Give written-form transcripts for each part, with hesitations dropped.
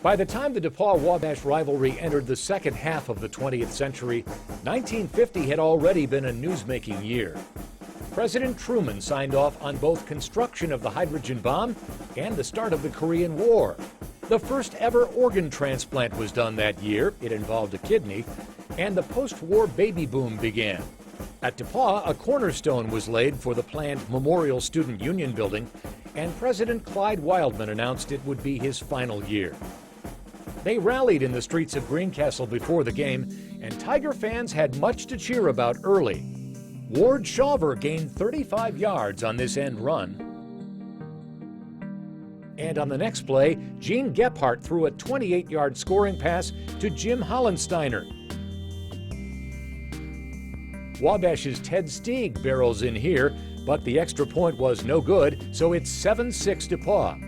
By the time the DePauw-Wabash rivalry entered the second half of the 20th century, 1950 had already been a newsmaking year. President Truman signed off on both construction of the hydrogen bomb and the start of the Korean War. The first ever organ transplant was done that year. It involved a kidney, and the post-war baby boom began. At DePauw, a cornerstone was laid for the planned Memorial Student Union building, and President Clyde Wildman announced it would be his final year. They rallied in the streets of Greencastle before the game, and Tiger fans had much to cheer about early. Ward Shawver gained 35 yards on this end run. And on the next play, Gene Gephardt threw a 28-yard scoring pass to Jim Hollensteiner. Wabash's Ted Steig barrels in here, but the extra point was no good, so it's 7-6 DePauw.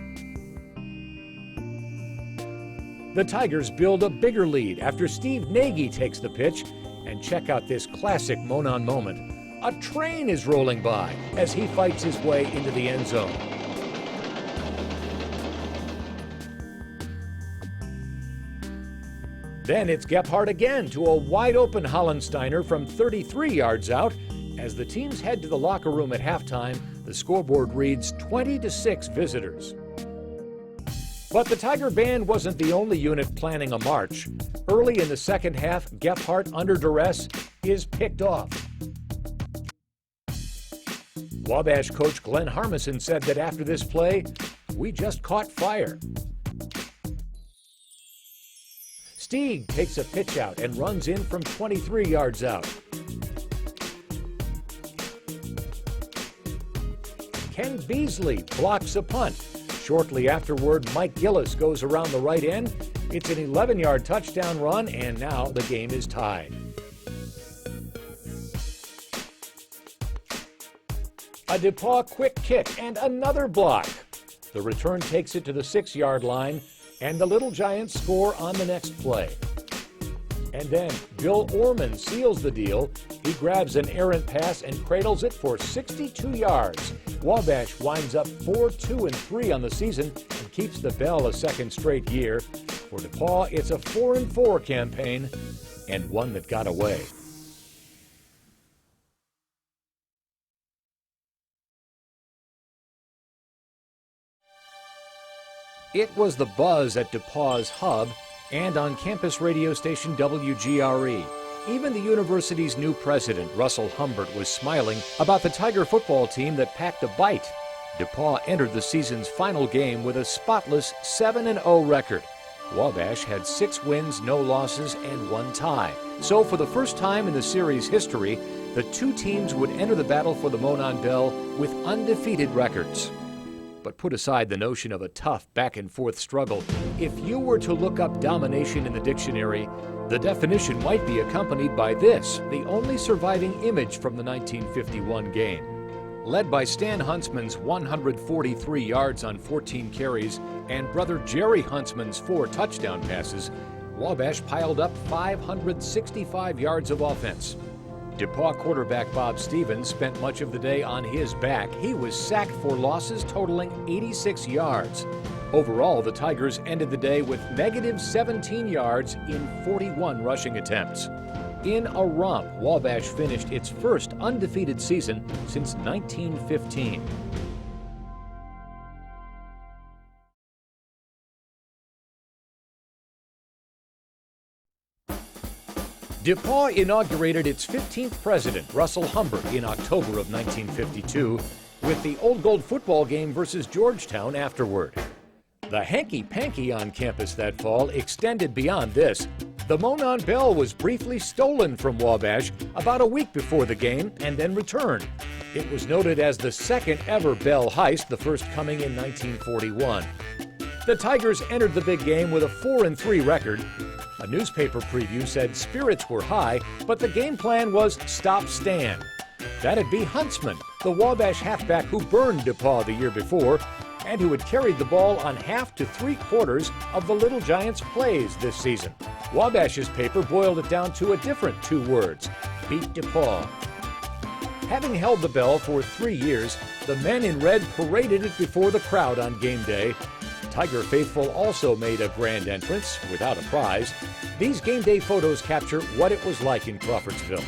The Tigers build a bigger lead after Steve Nagy takes the pitch, and check out this classic Monon moment. A train is rolling by as he fights his way into the end zone. Then it's Gephardt again to a wide-open Hollensteiner from 33 yards out. As the teams head to the locker room at halftime, the scoreboard reads 20-6 visitors. But the Tiger Band wasn't the only unit planning a march. Early in the second half, Gephardt, under duress, is picked off. Wabash coach Glenn Harmison said that after this play, "We just caught fire." Steig takes a pitch out and runs in from 23 yards out. Ken Beasley blocks a punt. Shortly afterward, Mike Gillis goes around the right end. It's an 11-yard touchdown run, and now the game is tied. A DePauw quick kick and another block. The return takes it to the 6-yard line, and the Little Giants score on the next play. And then Bill Orman seals the deal. He grabs an errant pass and cradles it for 62 yards. Wabash winds up 4-2-3 on the season and keeps the bell a second straight year. For DePauw, it's a 4-4 campaign, and one that got away. It was the buzz at DePauw's hub and on campus radio station WGRE. Even the university's new president, Russell Humbert, was smiling about the Tiger football team that packed a bite. DePauw entered the season's final game with a spotless 7-0 record. Wabash had 6 wins, no losses, and 1 tie. So for the first time in the series history, the two teams would enter the battle for the Monon Bell with undefeated records. But put aside the notion of a tough back-and-forth struggle, if you were to look up domination in the dictionary, the definition might be accompanied by this, the only surviving image from the 1951 game. Led by Stan Huntsman's 143 yards on 14 carries and brother Jerry Huntsman's 4 touchdown passes, Wabash piled up 565 yards of offense. DePauw quarterback Bob Stevens spent much of the day on his back. He was sacked for losses totaling 86 yards. Overall, the Tigers ended the day with negative 17 yards in 41 rushing attempts. In a romp, Wabash finished its first undefeated season since 1915. DePauw inaugurated its 15th president, Russell Humbert, in October of 1952, with the Old Gold football game versus Georgetown afterward. The hanky-panky on campus that fall extended beyond this. The Monon Bell was briefly stolen from Wabash about a week before the game and then returned. It was noted as the second ever Bell heist, the first coming in 1941. The Tigers entered the big game with a 4-3 record. A newspaper preview said spirits were high, but the game plan was stop Stan. That'd be Huntsman, the Wabash halfback who burned DePauw the year before, and who had carried the ball on half to 3/4 of the Little Giants' plays this season. Wabash's paper boiled it down to a different 2 words, beat DePauw. Having held the bell for 3 years, the men in red paraded it before the crowd on game day. Tiger faithful also made a grand entrance without a prize. These game day photos capture what it was like in Crawfordsville.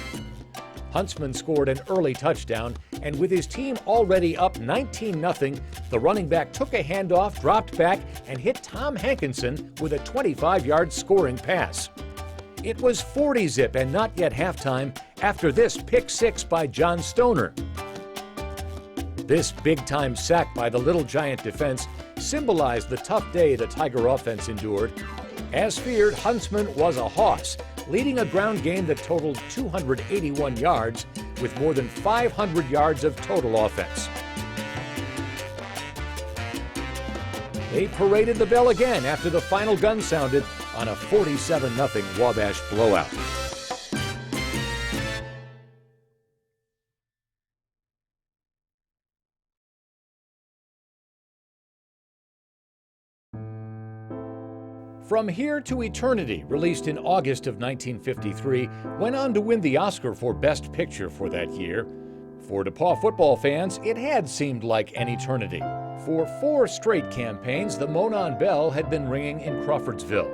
Huntsman scored an early touchdown, and with his team already up 19-0, the running back took a handoff, dropped back, and hit Tom Hankinson with a 25-yard scoring pass. It was 40-zip and not yet halftime after this pick six by John Stoner. This big-time sack by the Little Giant defense symbolized the tough day the Tiger offense endured. As feared, Huntsman was a hoss, leading a ground game that totaled 281 yards with more than 500 yards of total offense. They paraded the bell again after the final gun sounded on a 47-0 Wabash blowout. From Here to Eternity, released in August of 1953, went on to win the Oscar for Best Picture for that year. For DePauw football fans, it had seemed like an eternity. For 4 straight campaigns, the Monon bell had been ringing in Crawfordsville.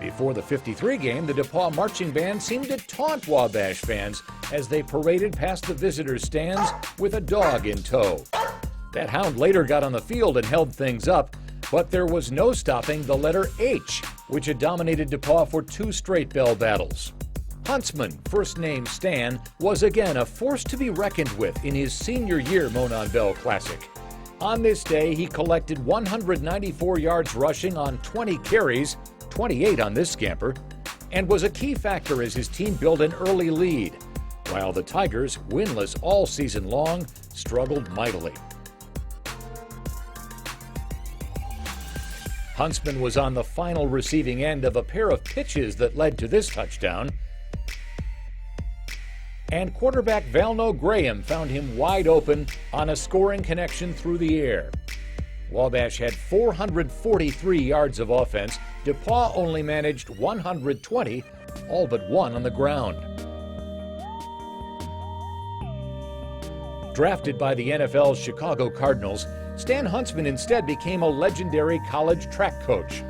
Before the '53 game, the DePauw marching band seemed to taunt Wabash fans as they paraded past the visitors' stands with a dog in tow. That hound later got on the field and held things up, but there was no stopping the letter H, which had dominated DePauw for 2 straight bell battles. Huntsman, first name Stan, was again a force to be reckoned with in his senior year Monon Bell Classic. On this day, he collected 194 yards rushing on 20 carries, 28 on this scamper, and was a key factor as his team built an early lead, while the Tigers, winless all season long, struggled mightily. Huntsman was on the final receiving end of a pair of pitches that led to this touchdown, and quarterback Valno Graham found him wide open on a scoring connection through the air. Wabash had 443 yards of offense. DePauw only managed 120, all but 1 on the ground. Drafted by the NFL's Chicago Cardinals, Stan Huntsman instead became a legendary college track coach.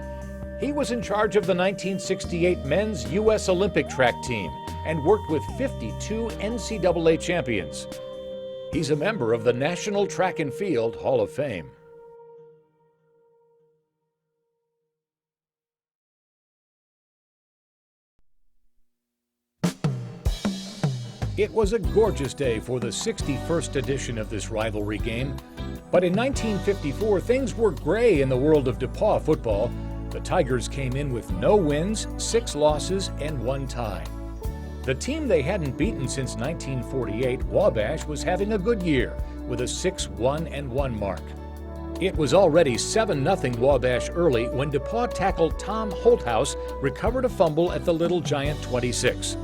He was in charge of the 1968 men's U.S. Olympic track team and worked with 52 NCAA champions. He's a member of the National Track and Field Hall of Fame. It was a gorgeous day for the 61st edition of this rivalry game. But in 1954, things were gray in the world of DePauw football. The Tigers came in with no wins, 6 losses, and 1 tie. The team they hadn't beaten since 1948, Wabash, was having a good year with a 6-1-1 mark. It was already 7-0 Wabash early when DePauw tackle Tom Holthouse recovered a fumble at the Little Giant 26.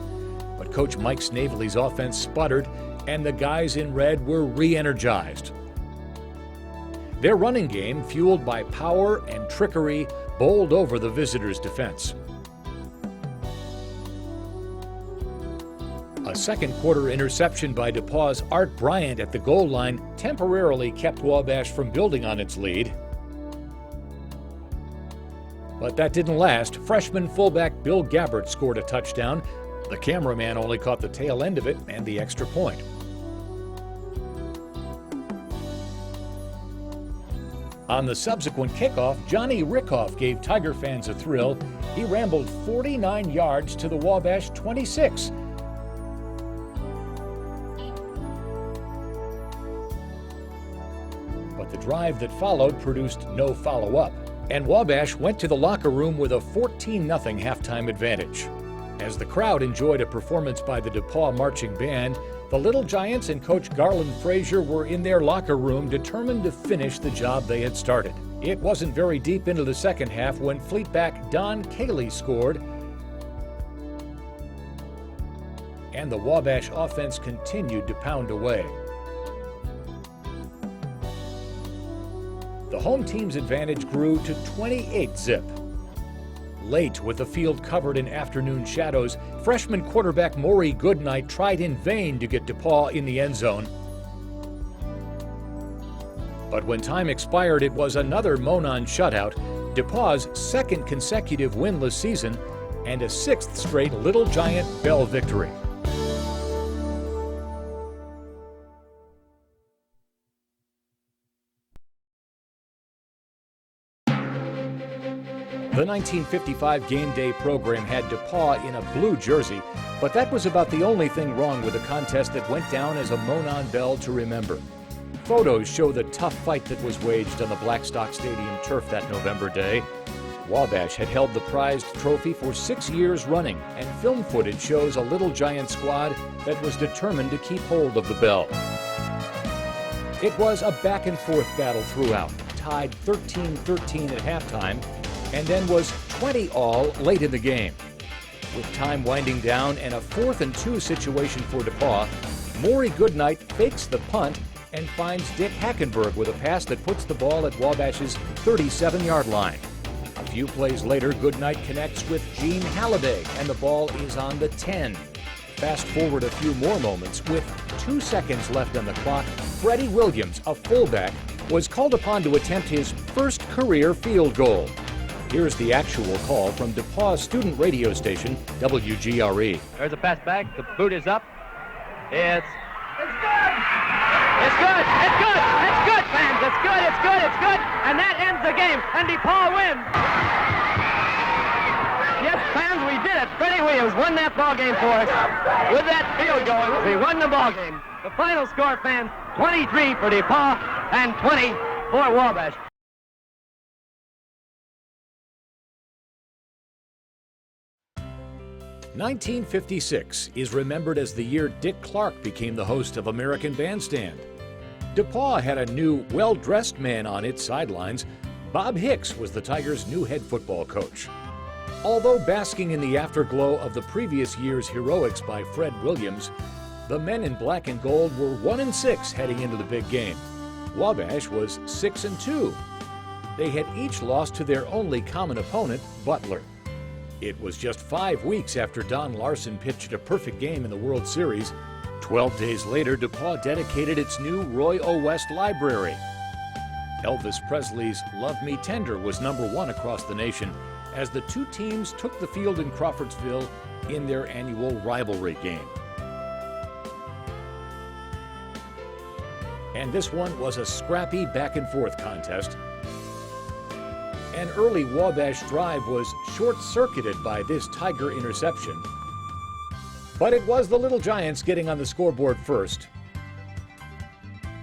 But Coach Mike Snavely's offense sputtered, and the guys in red were re-energized. Their running game, fueled by power and trickery, bowled over the visitors' defense. A second-quarter interception by DePauw's Art Bryant at the goal line temporarily kept Wabash from building on its lead. But that didn't last. Freshman fullback Bill Gabbert scored a touchdown. The cameraman only caught the tail end of it and the extra point. On the subsequent kickoff, Johnny Rickoff gave Tiger fans a thrill. He rambled 49 yards to the Wabash 26. But the drive that followed produced no follow-up, and Wabash went to the locker room with a 14-0 halftime advantage. As the crowd enjoyed a performance by the DePauw marching band, the Little Giants and Coach Garland Frazier were in their locker room determined to finish the job they had started. It wasn't very deep into the second half when fleetback Don Cayley scored, and the Wabash offense continued to pound away. The home team's advantage grew to 28-zip. Late, with the field covered in afternoon shadows, freshman quarterback Maury Goodnight tried in vain to get DePauw in the end zone. But when time expired, it was another Monon shutout, DePauw's second consecutive winless season, and a sixth straight Little Giant Bell victory. The 1955 game day program had DePauw in a blue jersey, but that was about the only thing wrong with the contest that went down as a Monon Bell to remember. Photos show the tough fight that was waged on the Blackstock Stadium turf that November day. Wabash had held the prized trophy for 6 years running, and film footage shows a Little Giant squad that was determined to keep hold of the bell. It was a back-and-forth battle throughout, tied 13-13 at halftime, and then was 20-all late in the game. With time winding down and a 4th and 2 situation for DePauw, Maury Goodnight fakes the punt and finds Dick Hackenberg with a pass that puts the ball at Wabash's 37-yard line. A few plays later, Goodnight connects with Gene Halliday, and the ball is on the 10. Fast forward a few more moments. With 2 seconds left on the clock, Freddie Williams, a fullback, was called upon to attempt his first career field goal. Here's the actual call from DePauw's student radio station, WGRE. There's a pass back. The boot is up. It's good! It's good! It's good! It's good, fans! It's good! It's good! It's good! And that ends the game, and DePauw wins! Yes, fans, we did it! Freddie Williams won that ball game for us. With that field goal, we won the ball game. The final score, fans, 23 for DePauw and 20 for Wabash. "1956 is remembered as the year Dick Clark became the host of American Bandstand. DePauw had a new, well-dressed man on its sidelines. Bob Hicks was the Tigers' new head football coach. Although basking in the afterglow of the previous year's heroics by Fred Williams, the men in black and gold were 1-6 heading into the big game. Wabash was 6-2. They had each lost to their only common opponent, Butler. It was just 5 weeks after Don Larson pitched a perfect game in the World Series. 12 days later, DePauw dedicated its new Roy O. West Library. Elvis Presley's Love Me Tender was #1 across the nation as the two teams took the field in Crawfordsville in their annual rivalry game. And this one was a scrappy back-and-forth contest. An early Wabash drive was short-circuited by this Tiger interception. But it was the Little Giants getting on the scoreboard first.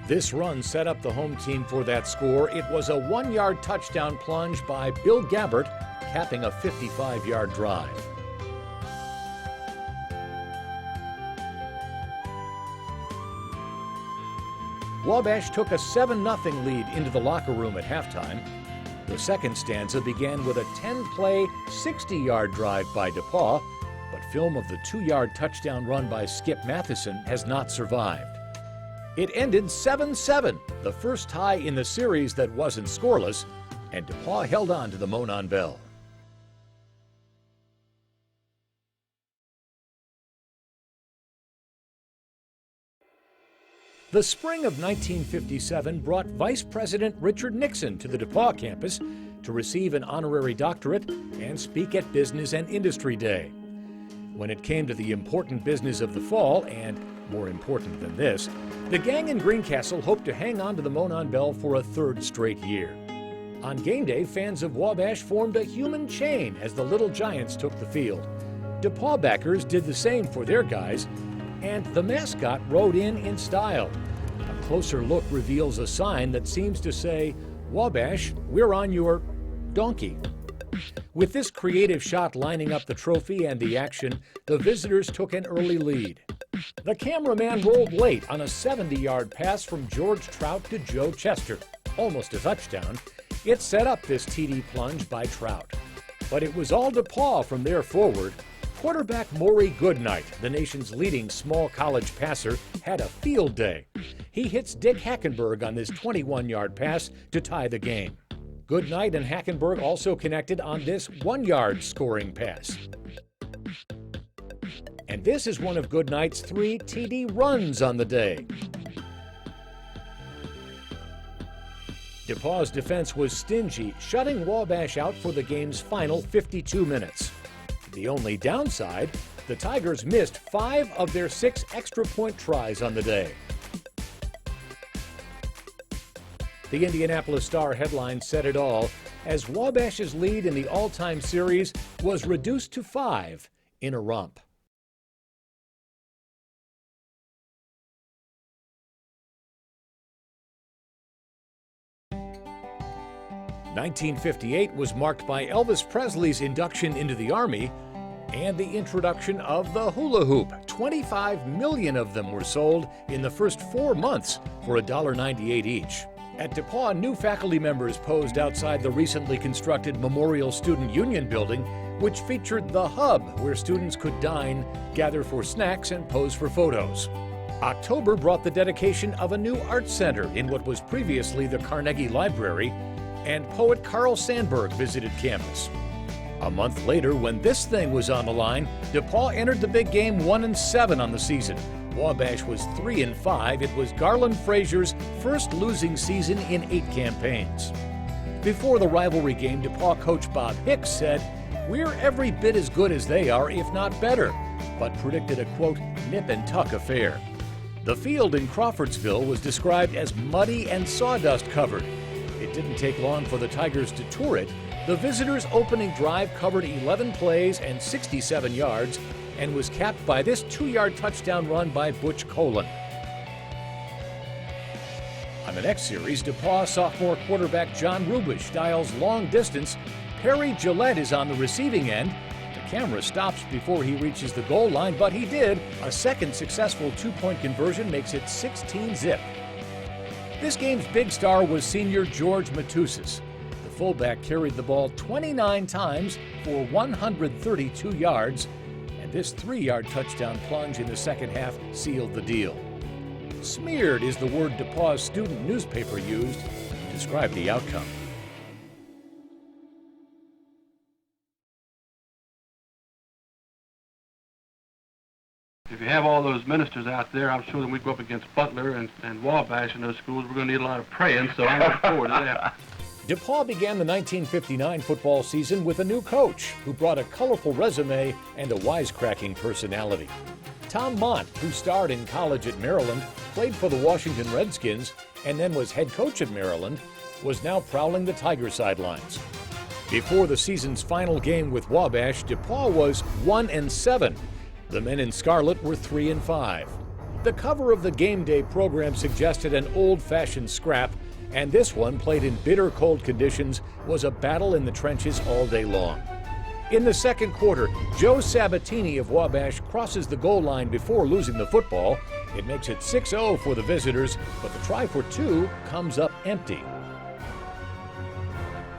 This run set up the home team for that score. It was a 1-yard touchdown plunge by Bill Gabbert, capping a 55-yard drive. Wabash took a 7-0 lead into the locker room at halftime. The second stanza began with a 10-play, 60-yard drive by DePauw, but film of the 2-yard touchdown run by Skip Matheson has not survived. It ended 7-7, the first tie in the series that wasn't scoreless, and DePauw held on to the Monon Bell. The spring of 1957 brought Vice President Richard Nixon to the DePauw campus to receive an honorary doctorate and speak at Business and Industry Day. When it came to the important business of the fall, and more important than this, the gang in Greencastle hoped to hang on to the Monon Bell for a third straight year. On game day, fans of Wabash formed a human chain as the Little Giants took the field. DePauw backers did the same for their guys, and the mascot rode in style. A closer look reveals a sign that seems to say, "Wabash, we're on your donkey." With this creative shot lining up the trophy and the action, the visitors took an early lead. The cameraman rolled late on a 70-yard pass from George Trout to Joe Chester, almost a touchdown. It set up this TD plunge by Trout. But it was all DePauw from there forward. Quarterback Maury Goodnight, the nation's leading small college passer, had a field day. He hits Dick Hackenberg on this 21-yard pass to tie the game. Goodnight and Hackenberg also connected on this 1-yard scoring pass. And this is one of Goodnight's 3 TD runs on the day. DePauw's defense was stingy, shutting Wabash out for the game's final 52 minutes. The only downside, the Tigers missed 5 of their 6 extra-point tries on the day. The Indianapolis Star headline said it all, as Wabash's lead in the all-time series was reduced to 5 in a romp. "1958 was marked by Elvis Presley's induction into the Army and the introduction of the hula hoop. 25 million of them were sold in the first 4 months for $1.98 each. At DePauw, new faculty members posed outside the recently constructed Memorial Student Union building, which featured the hub where students could dine, gather for snacks, and pose for photos. October brought the dedication of a new art center in what was previously the Carnegie Library, and poet Carl Sandburg visited campus. A month later, when this thing was on the line, DePauw entered the big game 1-7 on the season. Wabash was 3-5. It was Garland Frazier's first losing season in 8 campaigns. Before the rivalry game, DePauw coach Bob Hicks said, "We're every bit as good as they are, if not better," but predicted a, quote, nip-and-tuck affair. The field in Crawfordsville was described as muddy and sawdust covered. It didn't take long for the Tigers to tour it. The visitors' opening drive covered 11 plays and 67 yards and was capped by this 2-yard touchdown run by Butch Colon. On the next series, DePauw sophomore quarterback John Rubish dials long distance. Perry Gillette is on the receiving end. The camera stops before he reaches the goal line, but he did. A second successful 2-point conversion makes it 16-zip. This game's big star was senior George Matusas. The fullback carried the ball 29 times for 132 yards, and this 3-yard touchdown plunge in the second half sealed the deal. Smeared is the word DePauw's student newspaper used to describe the outcome. If you have all those ministers out there, I'm sure that we go up against Butler and Wabash in those schools. We're going to need a lot of praying, so I look forward to that. DePauw began the 1959 football season with a new coach who brought a colorful resume and a wisecracking personality. Tom Mont, who starred in college at Maryland, played for the Washington Redskins, and then was head coach at Maryland, was now prowling the Tiger sidelines. Before the season's final game with Wabash, DePauw was 1-7. The men in scarlet were 3-5. The cover of the game day program suggested an old-fashioned scrap, and this one, played in bitter cold conditions, was a battle in the trenches all day long. In the second quarter, Joe Sabatini of Wabash crosses the goal line before losing the football. It makes it 6-0 for the visitors, but the try for 2 comes up empty.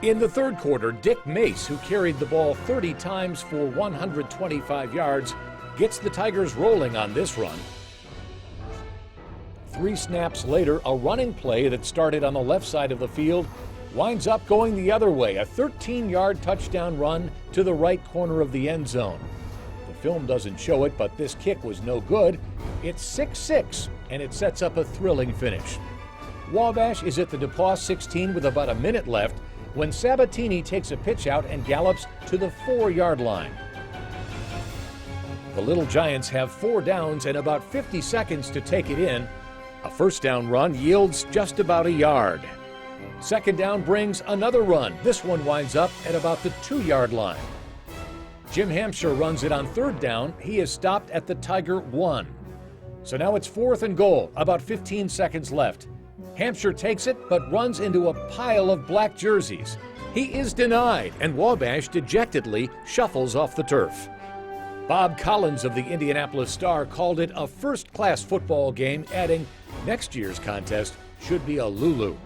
In the third quarter, Dick Mace, who carried the ball 30 times for 125 yards, gets the Tigers rolling on this run. 3 snaps later, a running play that started on the left side of the field winds up going the other way, a 13-yard touchdown run to the right corner of the end zone. The film doesn't show it, but this kick was no good. It's 6-6, and it sets up a thrilling finish. Wabash is at the DePauw 16 with about a minute left when Sabatini takes a pitch out and gallops to the 4-yard line. The Little Giants have 4 downs and about 50 seconds to take it in. A first down run yields just about a yard. Second down brings another run. This one winds up at about the 2-yard line. Jim Hampshire runs it on third down. He is stopped at the Tiger 1. So now it's 4th and goal, about 15 seconds left. Hampshire takes it, but runs into a pile of black jerseys. He is denied, and Wabash dejectedly shuffles off the turf. Bob Collins of the Indianapolis Star called it a first-class football game, adding, "Next year's contest should be a Lulu."